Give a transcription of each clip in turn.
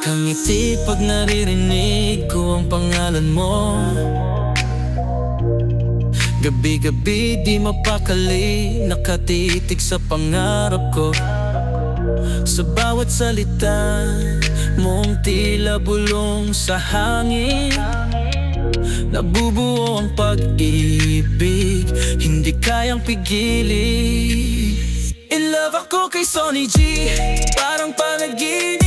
Nakangiti pag naririnig ko ang pangalan mo. Gabi-gabi di mapakali, nakatitig sa pangarap ko. Sa bawat salita mong tila bulong sa hangin, nabubuo ang pag-ibig, hindi kayang pigilin. In love ako kay Sonny G, parang panaginip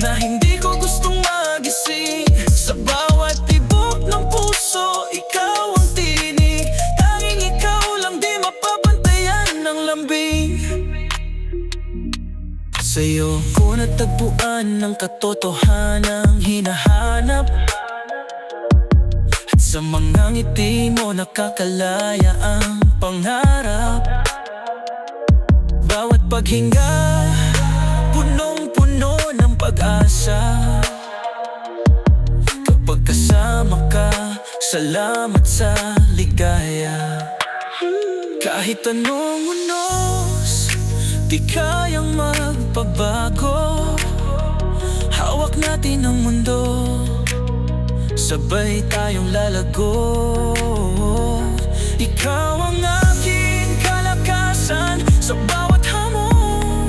na hindi ko gustong magising. Sa bawat tibok ng puso, ikaw ang tinig. Tanging ikaw lang, di mapapantayan ng lambing. Sa'yo ko natagpuan ng katotohanang hinahanap, at sa mga ngiti mo nakakalaya ang pangarap. Bawat paghinga, punong-puno ng pag-asa. Kapag kasama ka, salamat sa ligaya. Kahit anong unos, di kayang magpabago. Hawak natin ang mundo, sabay tayong lalago. Ikaw ang aking kalakasan sa bawat hamon.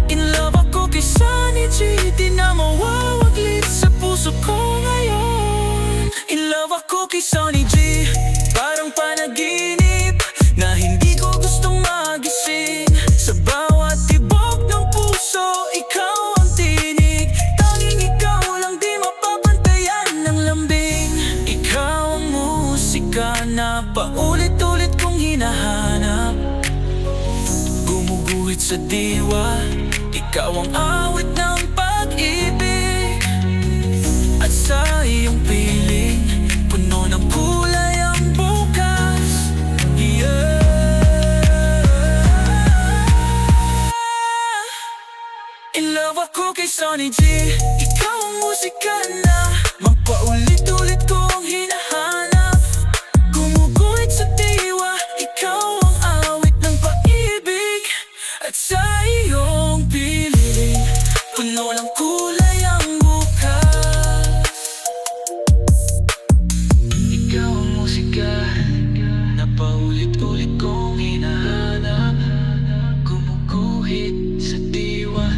In love ako kay Sonny G, di na mawawaglit sa puso ko ngayon. In love ako kay Sonny G, parang panaginip na hindi ko gustong magising. Sa bawat tibok ng puso, ikaw ang tinig. Tanging ikaw lang, di mapapantayan ng lambing. Ikaw ang musika na paulit-ulit kong hinahanap, gumuguhit sa diwa. Ikaw ang awit ng pag-ibig, at sa iyong piling puno ng kulay ang bukas. Yeah. In love ako kay Sonny G, ikaw ang musika na magpaulit-ulit kong hinahanap, gumuguhit sa diwa. Ikaw ang awit ng pag-ibig, at sa iyong piling puno ng kulay ang bukas. Ikaw ang musika na paulit-ulit kong hinahanap, gumuguhit sa diwa.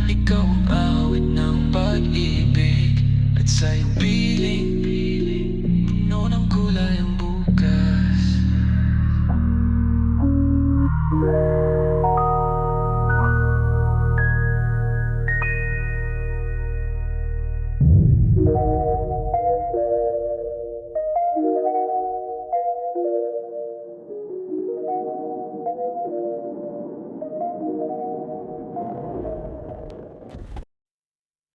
Ikaw ang awit ng pag-ibig, at sa iyong piling puno ng kulay ang bukas.